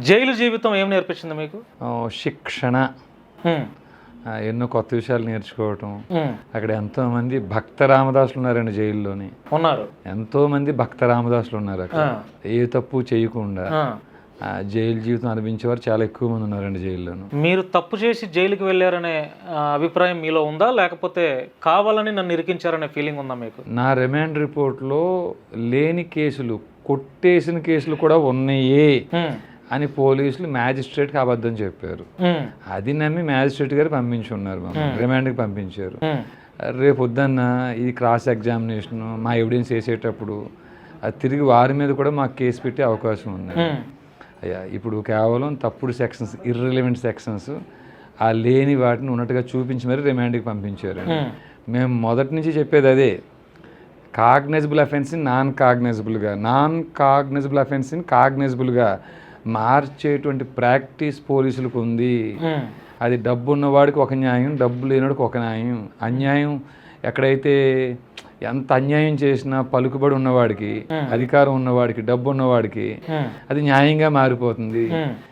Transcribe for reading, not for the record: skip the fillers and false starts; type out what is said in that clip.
Jail జీవితం ఏం నేర్పించింది మీకు? శిక్షణ, హ్మ్. ఎన్నో కొత్త విషయాలు నేర్చుకోవటం. హ్మ్. అక్కడ ఎంతోమంది భక్త రామదాసులు ఉన్నారండి జైల్లోని. ఉన్నారు. ఎంతోమంది భక్త రామదాసులు ఉన్నారు అక్కడ. ఆ. ఏ తప్పు చేయకుండా ఆ. జైలు జీవితం అనుభవించేవారు చాలా ఎక్కువ మంది ఉన్నారండి జైల్లోను. మీరు తప్పు చేసి జైలుకి వెళ్ళారనే అభిప్రాయం మీలో ఉందా, లేకపోతే కావాలని నన్ను ఇరికించారనే ఫీలింగ్ ఉందా మీకు? నా రిమాండ్ రిపోర్ట్లో లేని కేసులు, కొట్టేసిన కేసులు కూడా ఉన్నాయే హ్మ్. అని పోలీసులు మ్యాజిస్ట్రేట్కి అబద్ధం చెప్పారు. హ్మ్. అది నమ్మి మ్యాజిస్ట్రేట్ గారు పంపించున్నారు, మమ్మల్ని రిమాండ్కి పంపించారు. హ్మ్. రేపు పొద్దున్న ఇది క్రాస్ ఎగ్జామినేషన్, మా ఎవిడెన్స్ వేసేటప్పుడు అది తిరిగి వారి మీద కూడా మాకు కేసు పెట్టే అవకాశం ఉంది. హ్మ్. అయ్యా, ఇప్పుడు కేవలం తప్పుడు సెక్షన్స్, ఇర్రిలవెంట్ సెక్షన్స్, ఆ లేని వాటిని ఉన్నట్టుగా చూపించి మరి రిమాండ్కి పంపించారు. మేము మొదటి నుంచి చెప్పేది అదే, కాగ్నైజబుల్ అఫెన్స్ని నాన్ కాగ్నైజబుల్ అఫెన్స్ని కాగ్నైజబుల్గా మార్చేటువంటి ప్రాక్టీస్ పోలీసులకు ఉంది. అది డబ్బు ఉన్నవాడికి ఒక న్యాయం, డబ్బు లేనివాడికి ఒక న్యాయం. అన్యాయం ఎక్కడైతే ఎంత అన్యాయం చేసినా పలుకుబడి ఉన్నవాడికి, అధికారం ఉన్నవాడికి, డబ్బు ఉన్నవాడికి అది న్యాయంగా మారిపోతుంది.